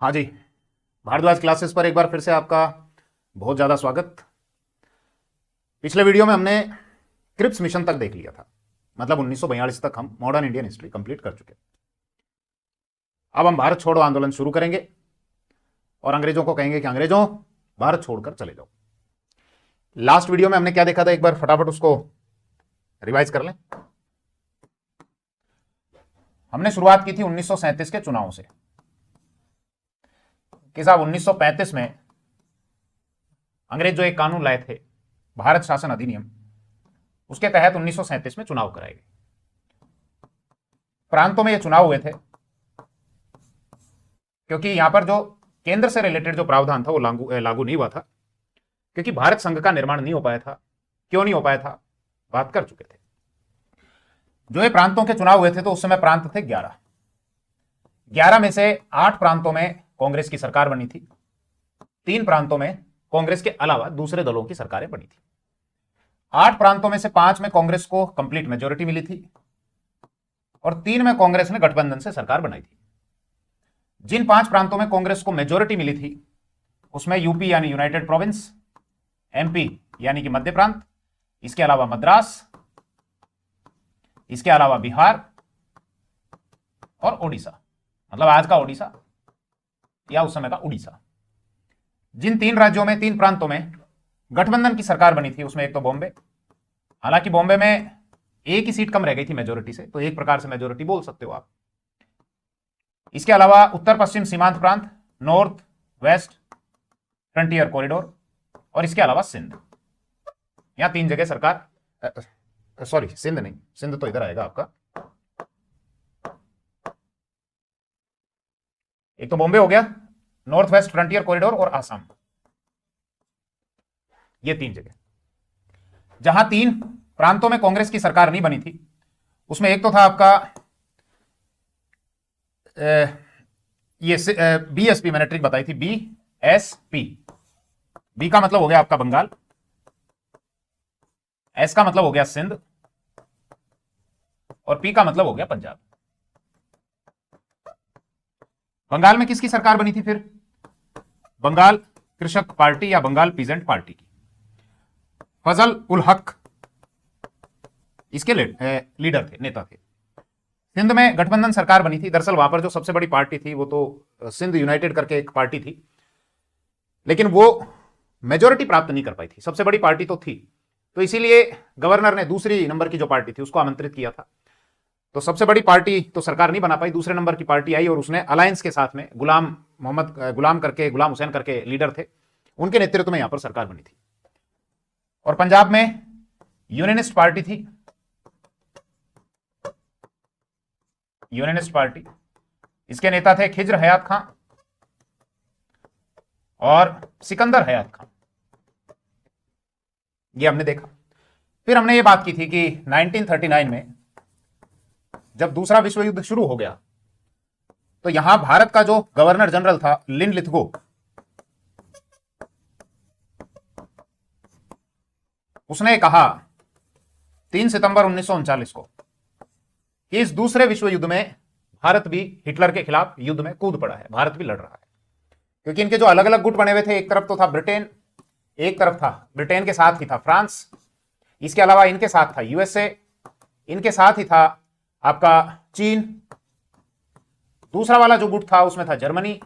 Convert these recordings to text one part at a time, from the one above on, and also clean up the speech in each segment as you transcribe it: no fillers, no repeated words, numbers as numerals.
हाँ जी। भारद्वाज क्लासेस पर एक बार फिर से आपका बहुत ज़्यादा स्वागत। पिछले वीडियो में हमने क्रिप्स मिशन तक देख लिया था, मतलब 1942 तक हम मॉडर्न इंडियन हिस्ट्री कंप्लीट कर चुके। अब हम भारत छोड़ो आंदोलन शुरू करेंगे और अंग्रेजों को कहेंगे कि अंग्रेजों भारत छोड़कर चले जाओ। लास्ट वीडियो में हमने क्या देखा था, एक बार फटाफट उसको रिवाइज कर लें। हमने शुरुआत की थी 1937 के चुनाव से कि साहब 1935 में अंग्रेज जो एक कानून लाए थे, भारत शासन अधिनियम, उसके तहत 1937 में चुनाव कराए गए। प्रांतों में ये चुनाव हुए थे क्योंकि यहां पर जो केंद्र से रिलेटेड जो प्रावधान था वो लागू नहीं हुआ था, क्योंकि भारत संघ का निर्माण नहीं हो पाया था। क्यों नहीं हो पाया था, बात कर चुके थे। जो ये प्रांतों के चुनाव हुए थे तो उस समय प्रांत थे 11 में से 8 प्रांतों में कांग्रेस की सरकार बनी थी, 3 प्रांतों में कांग्रेस के अलावा दूसरे दलों की सरकारें बनी थी। 8 प्रांतों में से 5 में कांग्रेस को कंप्लीट मेजोरिटी मिली थी और 3 में कांग्रेस ने गठबंधन से सरकार बनाई थी। जिन 5 प्रांतों में कांग्रेस को मेजोरिटी मिली थी उसमें यूपी यानी यूनाइटेड प्रोविंस, एमपी यानी कि मध्य प्रांत, इसके अलावा मद्रास, इसके अलावा बिहार और ओडिशा, मतलब आज का ओडिशा या उस समय का उड़ीसा। जिन 3 राज्यों में, 3 प्रांतों में गठबंधन की सरकार बनी थी उसमें एक तो बॉम्बे, हालांकि बॉम्बे में एक ही सीट कम रह गई थी मेजोरिटी से, तो एक प्रकार से मेजोरिटी बोल सकते हो आप। इसके अलावा उत्तर पश्चिम सीमांत प्रांत, नॉर्थ वेस्ट फ्रंटियर कॉरिडोर, और इसके अलावा सिंध। यहां 3 जगह सरकार, सॉरी सिंध नहीं, सिंध तो इधर आएगा आपका। एक तो बॉम्बे हो गया, नॉर्थ वेस्ट फ्रंटियर कॉरिडोर और आसाम, ये 3 जगह। जहां 3 प्रांतों में कांग्रेस की सरकार नहीं बनी थी उसमें एक तो था आपका ये बीएसपी, मैंने ट्रिक बताई थी, बीएसपी। बी का मतलब हो गया आपका बंगाल, एस का मतलब हो गया सिंध और पी का मतलब हो गया पंजाब। बंगाल में किसकी सरकार बनी थी फिर? बंगाल कृषक पार्टी या बंगाल पीजेंट पार्टी की, फजल उल हक इसके लीडर थे, नेता थे। सिंध में गठबंधन सरकार बनी थी। दरअसल वहां पर जो सबसे बड़ी पार्टी थी वो तो सिंध यूनाइटेड करके एक पार्टी थी, लेकिन वो मेजोरिटी प्राप्त नहीं कर पाई थी। सबसे बड़ी पार्टी तो थी, तो इसीलिए गवर्नर ने दूसरी नंबर की जो पार्टी थी उसको आमंत्रित किया था। तो सबसे बड़ी पार्टी तो सरकार नहीं बना पाई, दूसरे नंबर की पार्टी आई और उसने अलायंस के साथ में गुलाम हुसैन करके लीडर थे, उनके नेतृत्व में यहां पर सरकार बनी थी। और पंजाब में यूनियनिस्ट पार्टी थी, यूनियनिस्ट पार्टी, इसके नेता थे खिज्र हयात खां और सिकंदर हयात खां। ये हमने देखा। फिर हमने ये बात की थी कि 1939 में जब दूसरा विश्व युद्ध शुरू हो गया तो यहां भारत का जो गवर्नर जनरल था लिन लिथगो, उसने कहा 3 सितंबर 1939 को कि इस दूसरे विश्व युद्ध में भारत भी हिटलर के खिलाफ युद्ध में कूद पड़ा है, भारत भी लड़ रहा है। क्योंकि इनके जो अलग अलग गुट बने हुए थे, एक तरफ तो था ब्रिटेन, एक तरफ था ब्रिटेन के साथ ही था फ्रांस, इसके अलावा इनके साथ था यूएसए, इनके साथ ही था आपका चीन, दूसरा वाला जो गुट था उसमें था जर्मनी,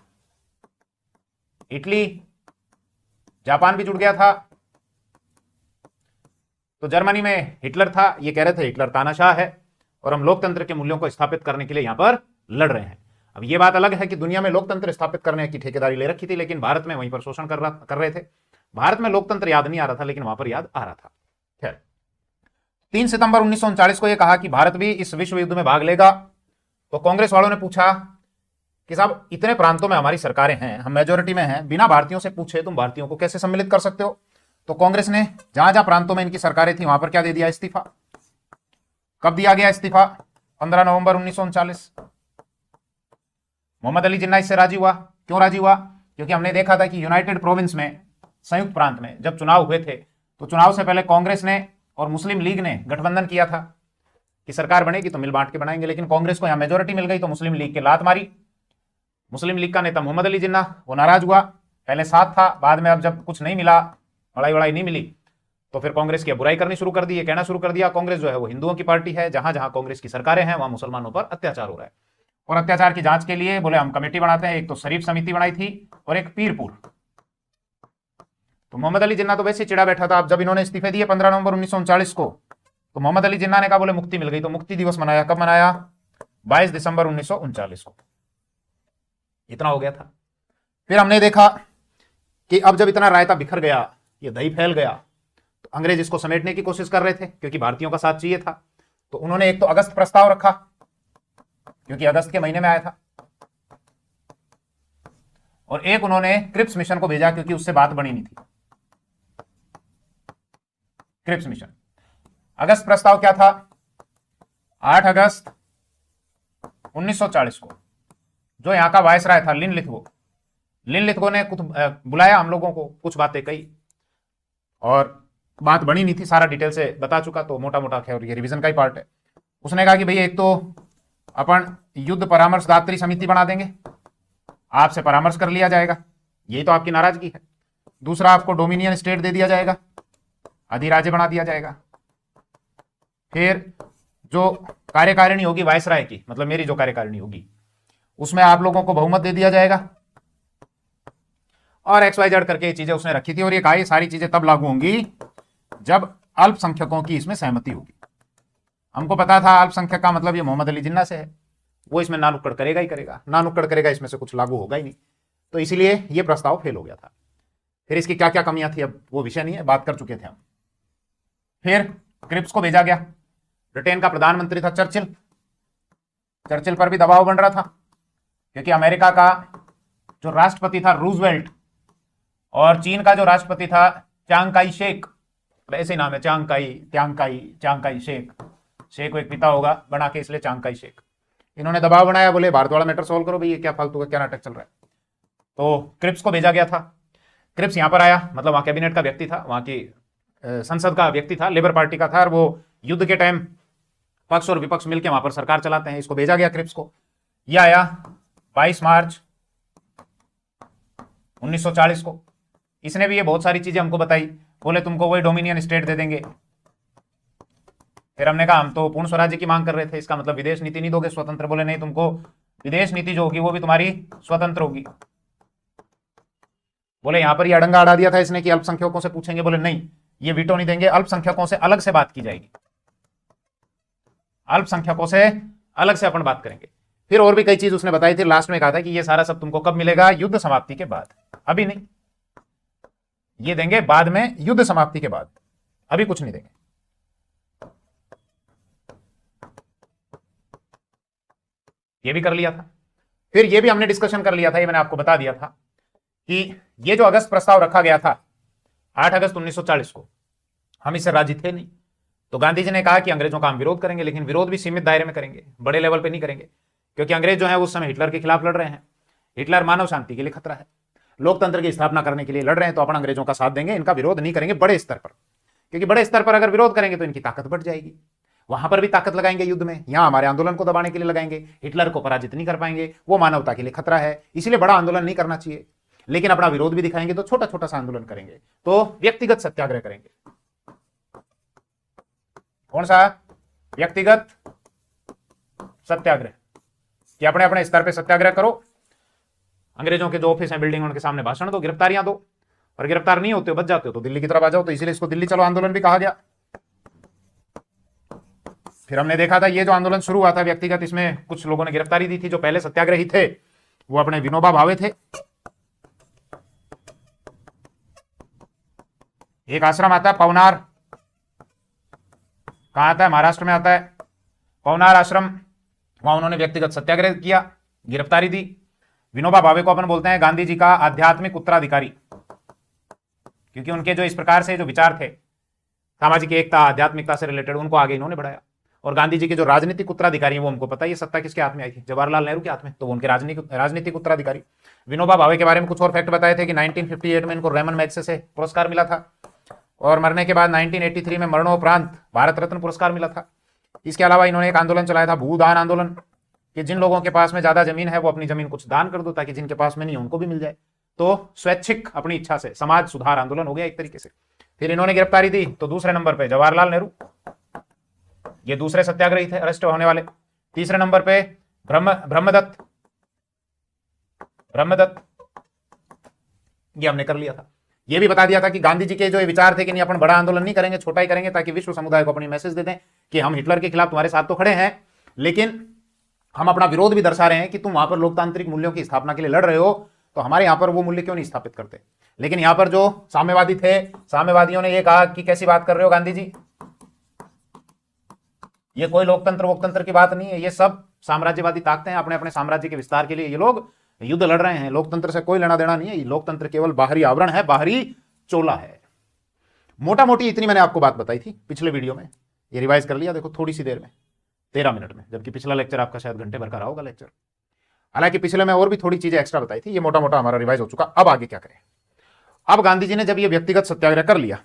इटली, जापान भी जुड़ गया था। तो जर्मनी में हिटलर था, ये कह रहे थे हिटलर तानाशाह है और हम लोकतंत्र के मूल्यों को स्थापित करने के लिए यहां पर लड़ रहे हैं। अब ये बात अलग है कि दुनिया में लोकतंत्र स्थापित करने की ठेकेदारी ले रखी थी, लेकिन भारत में वहीं पर शोषण कर रहे थे। भारत में लोकतंत्र याद नहीं आ रहा था, लेकिन वहां पर याद आ रहा था। खैर, 3 सितंबर 1939 को यह कहा कि भारत भी इस विश्व युद्ध में भाग लेगा। तो कांग्रेस वालों ने पूछा कि साहब इतने प्रांतों में हमारी सरकारें हैं, हम मेजोरिटी में हैं, बिना भारतीयों से पूछे तुम भारतीयों को कैसे सम्मिलित कर सकते हो? तो कांग्रेस ने जहां जहां प्रांतों में इनकी सरकारें थी वहां पर क्या दे दिया? इस्तीफा। कब दिया गया इस्तीफा? 15 नवंबर 1939। मोहम्मद अली जिन्ना इससे राजी हुआ। क्यों राजी हुआ? क्योंकि हमने देखा था कि यूनाइटेड प्रोविंस में, संयुक्त प्रांत में जब चुनाव हुए थे तो चुनाव से पहले कांग्रेस ने और मुस्लिम लीग ने गठबंधन किया था कि सरकार बनेगी तो मिल बांट के बनाएंगे, लेकिन कांग्रेस को यहां मेजोरिटी मिल गई तो मुस्लिम लीग के लात मारी। मुस्लिम लीग का नेता मोहम्मद अली जिन्ना वो नाराज हुआ, पहले साथ था, बाद में अब जब कुछ नहीं मिला, लड़ाई वड़ाई नहीं मिली, तो फिर कांग्रेस की बुराई करनी शुरू कर दी है, कहना शुरू कर दिया कांग्रेस जो है वो हिंदुओं की पार्टी है, जहां जहां कांग्रेस की सरकारें हैं वहां मुसलमानों पर अत्याचार हो रहा है। और अत्याचार की जांच के लिए बोले हम कमेटी बनाते हैं, एक तो शरीफ समिति बनाई थी और एक पीरपुर। तो मोहम्मद अली जिन्ना तो वैसे चिड़ा बैठा था। अब जब इन्होंने इस्तीफे दिए 15 नवंबर 1939 को, तो मोहम्मद अली जिन्ना ने कहा बोले मुक्ति मिल गई, तो मुक्ति दिवस मनाया। कब मनाया? 22 दिसंबर 1939 को। इतना हो गया था। फिर हमने देखा कि अब जब इतना रायता बिखर गया, ये दही फैल गया, तो अंग्रेज इसको समेटने की कोशिश कर रहे थे, क्योंकि भारतीयों का साथ चाहिए था। तो उन्होंने एक तो अगस्त प्रस्ताव रखा, क्योंकि अगस्त के महीने में आया था, और एक उन्होंने क्रिप्स मिशन को भेजा, क्योंकि उससे बात बनी नहीं थी। Cripps mission. अगस्त प्रस्ताव क्या था? 8 अगस्त 1940 को जो यहां का वायसराय था लिनलिथगो ने कुछ बुलाया हम लोगों को, कुछ बातें कही, और बात बनी नहीं थी, सारा डिटेल से बता चुका, तो मोटा मोटा खैर ये रिवीजन का ही पार्ट है। उसने कहा कि भैया एक तो अपन युद्ध परामर्शदात्री समिति बना देंगे, आपसे परामर्श कर लिया जाएगा, यही तो आपकी नाराजगी है। दूसरा, आपको डोमिनियन स्टेट दे दिया जाएगा, अधिराज्य बना दिया जाएगा। फिर जो कार्यकारिणी होगी वायसराय की, मतलब मेरी जो कार्यकारिणी होगी, उसमें आप लोगों को बहुमत दे दिया जाएगा, और XYZ करके ये चीजें उसने रखी थी। और ये कहा ये सारी चीजें तब लागू होंगी जब अल्पसंख्यकों की इसमें सहमति होगी। हमको पता था अल्पसंख्यक का मतलब ये मोहम्मद अली जिन्ना से है, वो इसमें ना नुक्कड़ करेगा ही करेगा, ना नुक्कड़ करेगा इसमें से कुछ लागू होगा ही नहीं, तो इसीलिए ये प्रस्ताव फेल हो गया था। फिर इसकी क्या क्या कमियां थी अब वो विषय नहीं है, बात कर चुके थे हम। फिर क्रिप्स को भेजा गया। ब्रिटेन का प्रधानमंत्री था चर्चिल पर भी दबाव बन रहा था, क्योंकि अमेरिका का जो राष्ट्रपति था रूजवेल्ट, और चीन का जो राष्ट्रपति था चांग काई शेक, ऐसे नाम है, चांग काई शेक, शेख एक पिता होगा बना के, इसलिए चांग काई शेक। इन्होंने दबाव बनाया, बोले भारत वाला मैटर सोल्व करो भाई, ये क्या फालतू का क्या नाटक चल रहा है। तो क्रिप्स को भेजा गया था। क्रिप्स यहां पर आया, मतलब वहां कैबिनेट का व्यक्ति था, वहां की संसद का व्यक्ति था, लेबर पार्टी का था, और वो युद्ध के टाइम पक्ष और विपक्ष मिलकर वहां पर सरकार चलाते हैं। इसको भेजा गया क्रिप्स को। यह आया 22 मार्च 1940 को। इसने भी ये बहुत सारी चीजें हमको बताई, बोले तुमको वही डोमिनियन स्टेट दे देंगे। फिर हमने कहा हम तो पूर्ण स्वराज्य की मांग कर रहे थे, इसका मतलब विदेश नीति नहीं दोगे स्वतंत्र? बोले नहीं, तुमको विदेश नीति जो होगी वो भी तुम्हारी स्वतंत्र होगी। बोले यहां पर ये अड़ंगा अड़ा दिया था इसने कि अल्पसंख्यकों से पूछेंगे, बोले नहीं, ये वीटो नहीं देंगे, अल्पसंख्यकों से अलग से बात की जाएगी, अल्पसंख्यकों से अलग से अपन बात करेंगे। फिर और भी कई चीज उसने बताई थी। लास्ट में कहा था कि ये सारा सब तुमको कब मिलेगा? युद्ध समाप्ति के बाद, अभी नहीं, ये देंगे बाद में, युद्ध समाप्ति के बाद, अभी कुछ नहीं देंगे। ये भी कर लिया था। फिर ये भी हमने डिस्कशन कर लिया था, ये मैंने आपको बता दिया था कि ये जो अगस्त प्रस्ताव रखा गया था 8 अगस्त 1940 को, हम इससे राजी थे नहीं। तो गांधी जी ने कहा कि अंग्रेजों का हम विरोध करेंगे, लेकिन विरोध भी सीमित दायरे में करेंगे, बड़े लेवल पे नहीं करेंगे, क्योंकि अंग्रेज जो है उस समय हिटलर के खिलाफ लड़ रहे हैं। हिटलर मानव शांति के लिए खतरा है, लोकतंत्र की स्थापना करने के लिए लड़ रहे हैं, तो अपन अंग्रेजों का साथ देंगे, इनका विरोध नहीं करेंगे बड़े स्तर पर, क्योंकि बड़े स्तर पर अगर विरोध करेंगे तो इनकी ताकत बढ़ जाएगी। वहां पर भी ताकत लगाएंगे युद्ध में, यहां हमारे आंदोलन को दबाने के लिए लगाएंगे, हिटलर को पराजित नहीं कर पाएंगे, वो मानवता के लिए खतरा है, इसलिए बड़ा आंदोलन नहीं करना चाहिए। लेकिन अपना विरोध भी दिखाएंगे तो छोटा छोटा सा आंदोलन करेंगे, तो व्यक्तिगत सत्याग्रह करेंगे। कौन सा? व्यक्तिगत सत्याग्रह, कि अपने अपने स्तर पे सत्याग्रह करो, अंग्रेजों के जो ऑफिस हैं, बिल्डिंग, उनके सामने भाषण दो, गिरफ्तारियां दो, और गिरफ्तार नहीं होते हो, बच जाते हो तो दिल्ली की तरफ आ जाओ। तो इसीलिए इसको दिल्ली चलो आंदोलन भी कहा गया। फिर हमने देखा था ये जो आंदोलन शुरू हुआ था व्यक्तिगत, इसमें कुछ लोगों ने गिरफ्तारी दी थी। जो पहले सत्याग्रही थे वो अपने विनोबा भावे थे। एक आश्रम आता है पवनार, कहां आता है? महाराष्ट्र में आता है, पवनार आश्रम। वहां उन्होंने व्यक्तिगत सत्याग्रह किया, गिरफ्तारी दी। विनोबा भावे को अपन बोलते हैं गांधी जी का आध्यात्मिक उत्तराधिकारी, क्योंकि उनके जो इस प्रकार से जो विचार थे सामाजिक एकता, आध्यात्मिकता से रिलेटेड, उनको आगे इन्होंने बढ़ाया। और गांधी जी के जो राजनीतिक उत्तराधिकारी हैं वो हमको पता है, ये सत्ता किसके हाथ में आई थी? जवाहरलाल नेहरू के हाथ में, तो उनके राजनीतिक उत्तराधिकारी। विनोबा भावे के बारे में कुछ और फैक्ट बताए थे कि 1958 में इनको रेमन मैग्सेसे से पुरस्कार मिला था, और मरने के बाद 1983 में मरणोपरांत भारत रत्न पुरस्कार मिला था। इसके अलावा इन्होंने एक आंदोलन चलाया था, भूदान आंदोलन, कि जिन लोगों के पास में ज्यादा जमीन है वो अपनी जमीन कुछ दान कर दो, ताकि जिनके पास में नहीं है उनको भी मिल जाए। तो स्वैच्छिक अपनी इच्छा से समाज सुधार आंदोलन हो गया एक तरीके से। फिर इन्होंने गिरफ्तारी दी तो दूसरे नंबर पे जवाहरलाल नेहरू, ये दूसरे सत्याग्रही थे अरेस्ट होने वाले। तीसरे नंबर पे ब्रह्मदत्त, ये हमने कर लिया था। ये भी बता दिया था कि गांधी जी के जो ये विचार थे कि नहीं अपन बड़ा आंदोलन नहीं करेंगे, छोटा ही करेंगे, ताकि विश्व समुदाय को अपनी मैसेज दे दें कि हम हिटलर के खिलाफ तुम्हारे साथ तो खड़े हैं, लेकिन हम अपना विरोध भी दर्शा रहे हैं कि तुम वहां पर लोकतांत्रिक मूल्यों की स्थापना के लिए लड़ रहे हो, तो हमारे यहां पर वो मूल्य क्यों नहीं स्थापित करते। लेकिन यहां पर जो साम्यवादी थे, साम्यवादियों ने ये कहा कि कैसी बात कर रहे हो गांधी जी, ये कोई लोकतंत्र वोकतंत्र की बात नहीं है, ये सब साम्राज्यवादी ताकतें हैं, अपने अपने साम्राज्य के विस्तार के लिए ये लोग युद्ध लड़ रहे हैं, लोकतंत्र से कोई लेना देना नहीं है, लोकतंत्र केवल बाहरी आवरण है, बाहरी चोला है। मोटा मोटी इतनी मैंने आपको बात बताई थी पिछले वीडियो में, ये रिवाइज कर लिया देखो थोड़ी सी देर में, 13 मिनट में, जबकि पिछला लेक्चर आपका शायद घंटे भर का रहा होगा लेक्चर। हालांकि पिछले में और भी थोड़ी चीजें एक्स्ट्रा बताई थी, ये मोटा मोटा हमारा रिवाइज हो चुका। अब आगे क्या करें। अब गांधी जी ने जब ये व्यक्तिगत सत्याग्रह कर लिया